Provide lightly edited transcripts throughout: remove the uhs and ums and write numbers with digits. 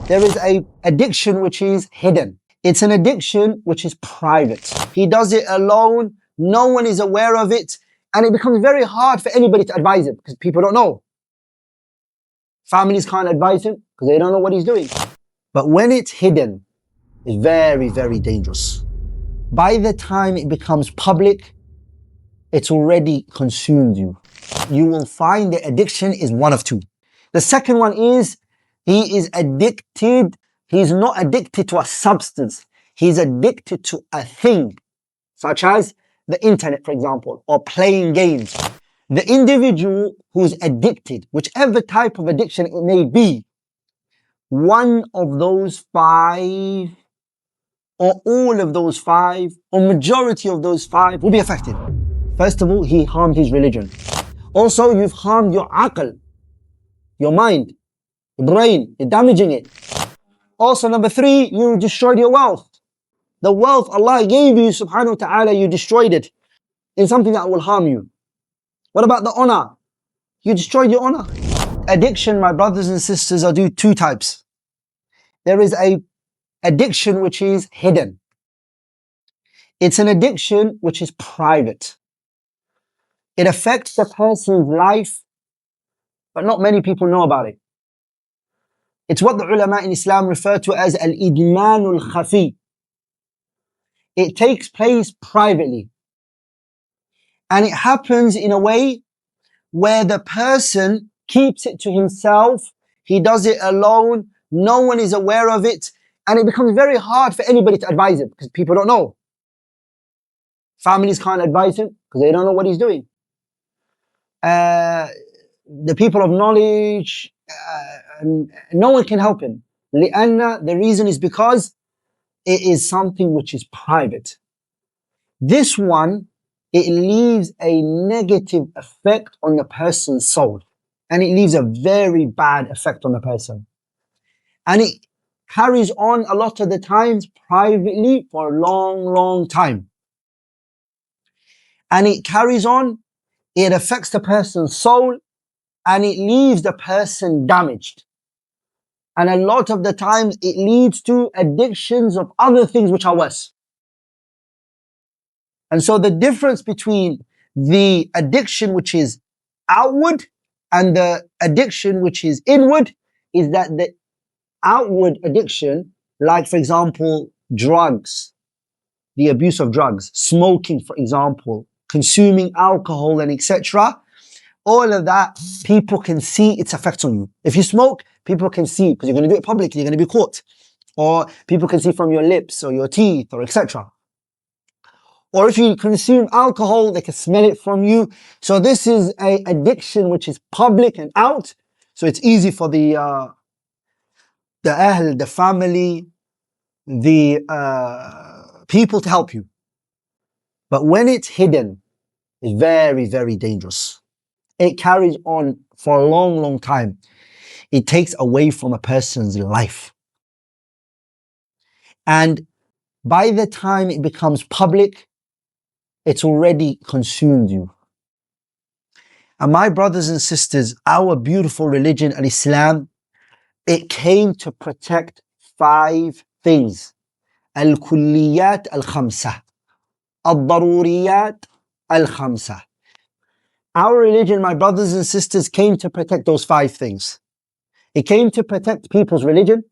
There is a addiction which is hidden. It's an addiction which is private. He does it alone. No one is aware of it. And it becomes very hard for anybody to advise him because people don't know. Families can't advise him because they don't know what he's doing. But when it's hidden, it's very, very dangerous. By the time it becomes public, it's already consumed you. You will find the addiction is one of two. The second one is he is addicted. He's not addicted to a substance. He's addicted to a thing, such as the internet, for example, or playing games. The individual who's addicted, whichever type of addiction it may be, one of those five, or all of those five, or majority of those five will be affected. First of all, he harmed his religion. Also, you've harmed your aql, your mind, your brain, you're damaging it. Also, number three, you destroyed your wealth. The wealth Allah gave you, subhanahu wa ta'ala, you destroyed it in something that will harm you. What about the honor? You destroyed your honor. Addiction, my brothers and sisters, are two types. There is a addiction which is hidden. It's an addiction which is private. It affects the person's life, but not many people know about it. It's what the ulama in Islam refer to as al-idman al-khafi. It takes place privately. And it happens in a way where the person keeps it to himself. He does it alone. No one is aware of it. And it becomes very hard for anybody to advise him because people don't know. Families can't advise him because they don't know what he's doing. The people of knowledge, no one can help him. The reason is because it is something which is private. This one, it leaves a negative effect on the person's soul. And it leaves a very bad effect on the person. And it carries on a lot of the times privately for a long, long time. And it carries on, it affects the person's soul, and it leaves the person damaged. And a lot of the times it leads to addictions of other things which are worse. And so the difference between the addiction which is outward and the addiction which is inward is that the outward addiction, like for example, drugs, the abuse of drugs, smoking, for example, consuming alcohol and etc., all of that, people can see its effects on you. If you smoke, people can see because you're going to do it publicly, you're going to be caught. Or people can see from your lips or your teeth or etc. Or if you consume alcohol, they can smell it from you. So this is an addiction which is public and out. So it's easy for the ahl, the family, the people to help you. But when it's hidden, it's very, very dangerous. It carries on for a long, long time. It takes away from a person's life. And by the time it becomes public, it's already consumed you. And my brothers and sisters, our beautiful religion, Al-Islam, it came to protect 5 things. Al-Kulliyat al-Khamsa. Al-Daruriyat al-Khamsa. Our religion, my brothers and sisters, came to protect those 5 things. It came to protect people's religion,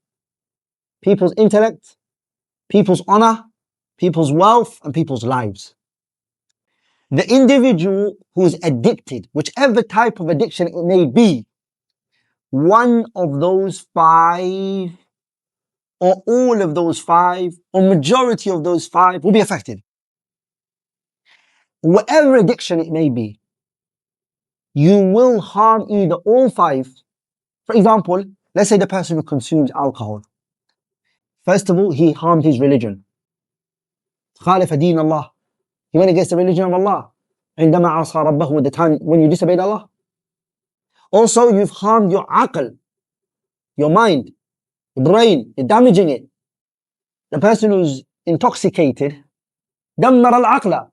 people's intellect, people's honor, people's wealth, and people's lives. The individual who's addicted, whichever type of addiction it may be, one of those 5, or all of those 5, or majority of those 5 will be affected. Whatever addiction it may be, you will harm either all 5. For example, let's say the person who consumes alcohol. First of all, he harmed his religion. خالف دين الله. He went against the religion of Allah. عندما عصى ربه, at the time when you disobeyed Allah. Also, you've harmed your aql, your mind, your brain, you're damaging it. The person who's intoxicated, دمر العقل.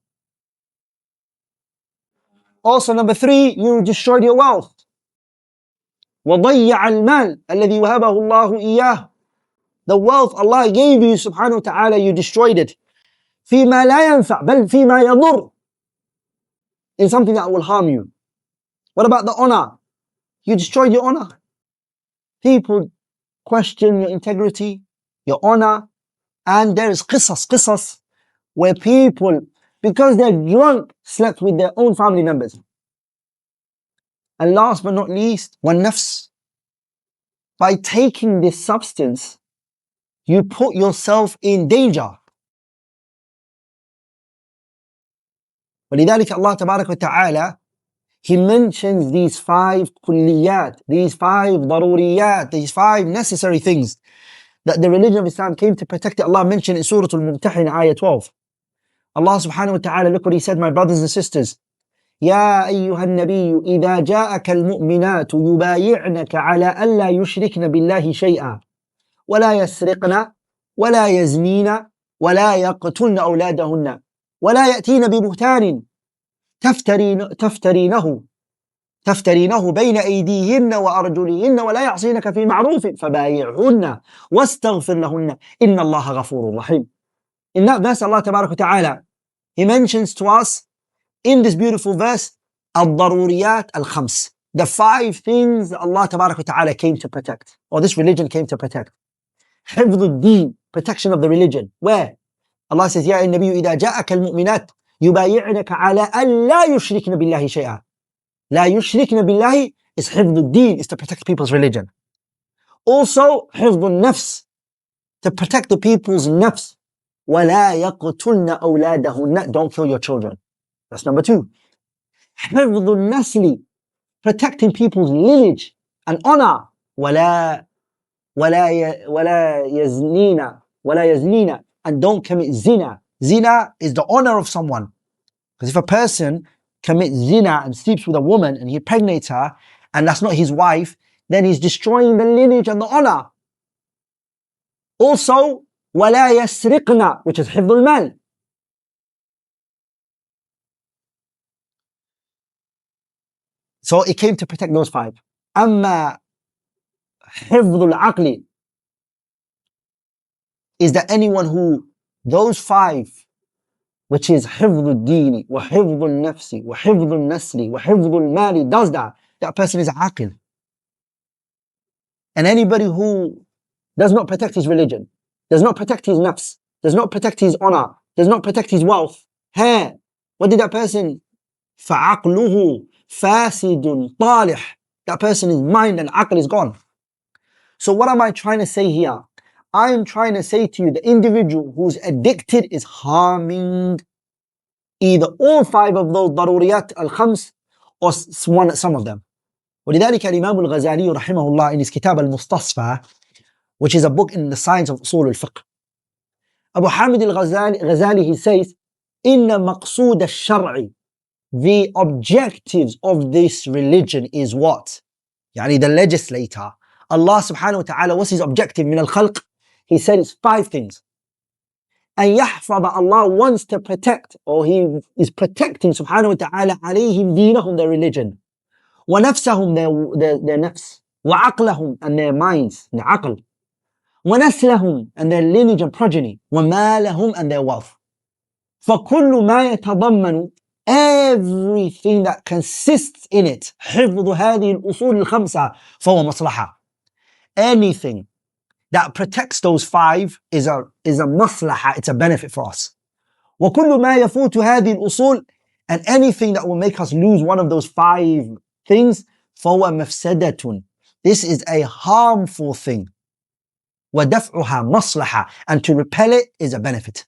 Also, number 3, you destroyed your wealth. وضيع المال الذي وهبه الله إياه. The wealth Allah gave you, subhanahu wa ta'ala, you destroyed it. فيما لا ينفع بل فيما يضر. In something that will harm you. What about the honor? You destroyed your honor. People question your integrity, your honor, and there is qisas, where people, because they're drunk, slept with their own family members. And last but not least, one nafs. By taking this substance, you put yourself in danger. ولذلك Allah تبارك وتعالى, He mentions these 5 kulliyat, these 5 daruriyat, these 5 necessary things that the religion of Islam came to protect it. Allah mentioned in Surah Al-Mumtahin, ayah 12. Allah subhanahu wa ta'ala, look what He said, my brothers and sisters. يا أيها النبي إذا جاءك المؤمنات يبايعنك على ألا يشركن بالله شيئا ولا يسرقن ولا يزنين ولا يقتلن أولادهن ولا يأتين ببهتان تفترينه بين أيديهن وأرجلهن ولا يعصينك في معروف فبايعهن واستغفر لهن إن الله غفور رحيم. In that verse, Allah تبارك وتعالى, He mentions to us in this beautiful verse الضروريات الخمس, the 5 things that Allah تبارك وتعالى came to protect, or this religion came to protect. حفظ الدين, protection of the religion. Where? Allah says, يا النبي إذا جاءك المؤمنات يبايعنك على أن لا يشركن بالله شيئا. لا يشركن بالله is حفظ الدين, is to protect people's religion. Also, حفظ النفس, to protect the people's nafs. ولا يقتلن أولادهن, don't kill your children. That's number 2. حفظ النسل, protecting people's lineage and honor. ولا يزنين, and don't commit zina. Zina is the honor of someone. Because if a person commits zina and sleeps with a woman and he impregnates her and that's not his wife, then he's destroying the lineage and the honor. Also, ولا يسرقن, which is حفظ المال. So it came to protect those 5. أما حفظ العقل is that anyone who, those 5, which is حفظ الدين وحفظ النفس وحفظ النسل وحفظ المال, does that, that person is a aqil. And anybody who does not protect his religion, does not protect his nafs, does not protect his honor, does not protect his wealth, what did that person? فعقله فاسد طالح. That person's mind and aql is gone. So what am I trying to say here? I am trying to say to you, the individual who's addicted is harming either all 5 of those ضروريات الخمس or some of them. ولذلك الإمام الغزالي رحمه الله in his كتاب المستصفى, which is a book in the science of أصول الفقه, Abu Hamid al-Ghazali, he says, إن مقصود الشرع, the objectives of this religion is what? يعني the legislator, Allah subhanahu wa ta'ala, what's his objective من الخلق? He said it's 5 things. And يحفظ, Allah wants to protect, or He is protecting subhanahu wa ta'ala عليهم دينهم, their religion, ونفسهم, their nafs, وعقلهم, and their minds, their aql, ونسلهم, and their lineage and progeny, ومالهم, and their wealth. فكل ما يتضمن, everything that consists in it, حفظ هذه الأصول الخمسة فهو مصلحة. Anything that protects those 5 is a maslaha, it's a benefit for us. وكل ما يفوت هذه الأصول, and anything that will make us lose one of those 5 things, فهو مفسدة, this is a harmful thing. وَدَفْعُهَا مَصْلَحَةٌ, and to repel it is a benefit.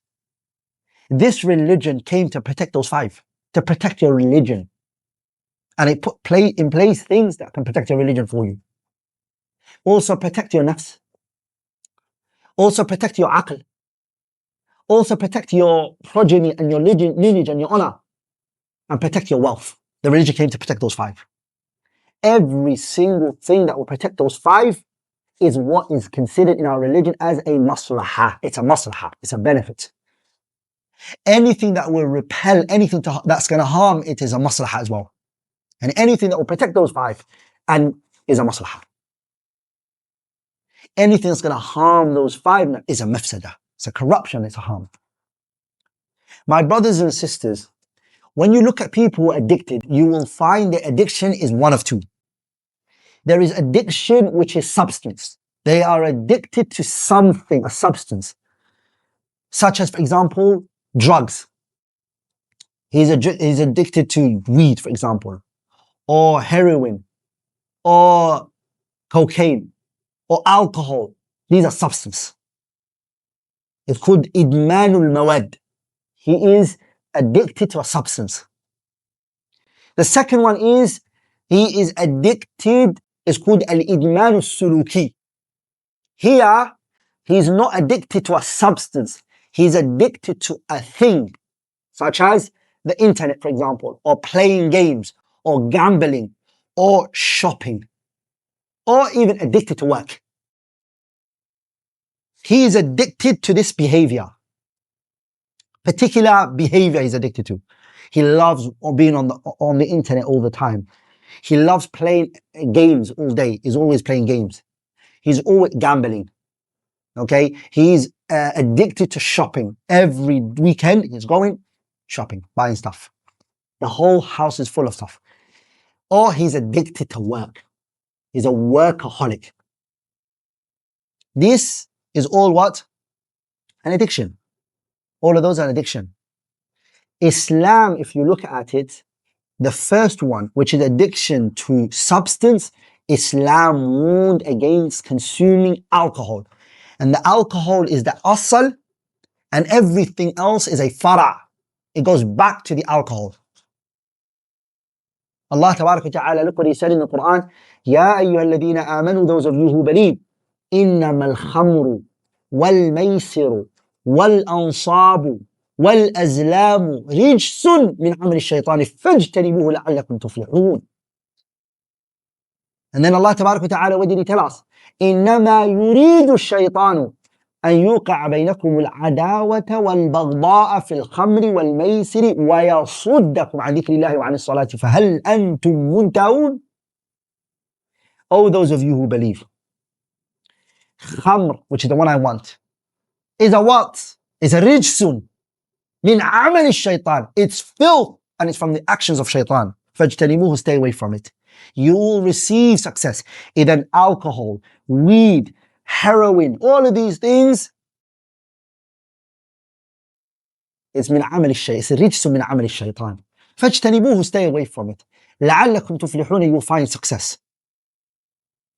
This religion came to protect those 5, to protect your religion. And it put in place things that can protect your religion for you. Also protect your nafs. Also protect your aql. Also protect your progeny and your lineage and your honor. And protect your wealth. The religion came to protect those 5. Every single thing that will protect those 5 is what is considered in our religion as a maslahah. It's a maslahah. It's a benefit. Anything that will repel, anything that's going to harm, it is a maslahah as well. And anything that will protect those 5 and is a maslahah. anything that's going to harm those five is a mafsada. It's a corruption, it's a harm. My brothers and sisters, when you look at people who are addicted, you will find that addiction is one of two. There is addiction which is substance. They are addicted to something, a substance, such as, for example, drugs. He's addicted to weed, for example, or heroin, or cocaine, or alcohol. These are substance. It's called idmanul mawad. He is addicted to a substance. The second one is, he is addicted, it's called al-idman al-suluki. Here, he's not addicted to a substance. He's addicted to a thing, such as the internet, for example, or playing games, or gambling, or shopping, or even addicted to work. He is addicted to this behavior. Particular behavior he's addicted to. He loves being on the internet all the time. He loves playing games all day. He's always playing games. He's always gambling. Okay? He's addicted to shopping. Every weekend he's going shopping, buying stuff. The whole house is full of stuff. Or he's addicted to work. He's a workaholic. This is all what? An addiction. All of those are an addiction. Islam, if you look at it, the first one, which is addiction to substance, Islam warned against consuming alcohol. And the alcohol is the asal, and everything else is a fara'. It goes back to the alcohol. Allah Tabarak wa Ta'ala, look what He said in the Quran, Ya ayyuha alladhina amanu, those of you who believe, إنما الخمر والميسر والأنصاب والأزلام رجس من عمل الشيطان فاجتنبوه لعلكم تفلحون. And then Allah Tabarak wa Ta'ala, what did He tell us? إنما يريد الشيطان أن يوقع بينكم العداوة والبغضاء في الخمر والميسر ويصدكم عن ذكر الله وعن الصلاة فهل أنتم منتهون. Oh, those of you who believe, Khamr, which is the one I want, is a what? It's a rijsun min amal shaytan. It's filth, and it's from the actions of shaytan. Fajtanimuhu, stay away from it. You will receive success. Either alcohol, weed, heroin, all of these things, it's min amal shaytan. It's a rijsun min amal shaytan. Fajtanimuhu, stay away from it. لعلكم تفلحون, you will find success.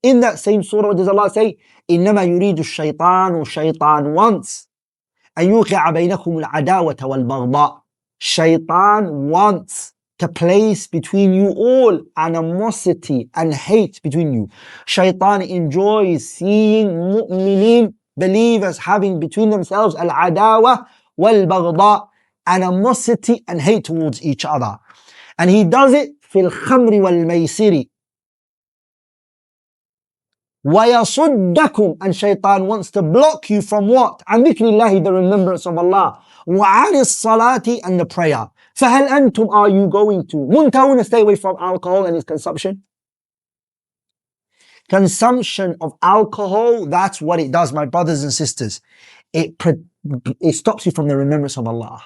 In that same surah, what does Allah say? إنما يريد الشيطان, shaytan wants أن يوقع بينكم العداوة والبغضاء. Shaytan wants to place between you all animosity and hate between you. Shaytan enjoys seeing mu'mineen, believers, having between themselves al-adawa wal-baghda, animosity and hate towards each other. And he does it fil khamri wal-maysiri. وَيَصُدَّكُمْ, and shaitan wants to block you from what? عَنْ ذِكْرِ اللَّهِ, the remembrance of Allah. وَعَنِ الصَّلَاةِ, and the prayer. فَهَلْ أَنْتُمْ, are you going to مُنْتَهُونَ, stay away from alcohol and its consumption? Consumption of alcohol, that's what it does, my brothers and sisters. It stops you from the remembrance of Allah.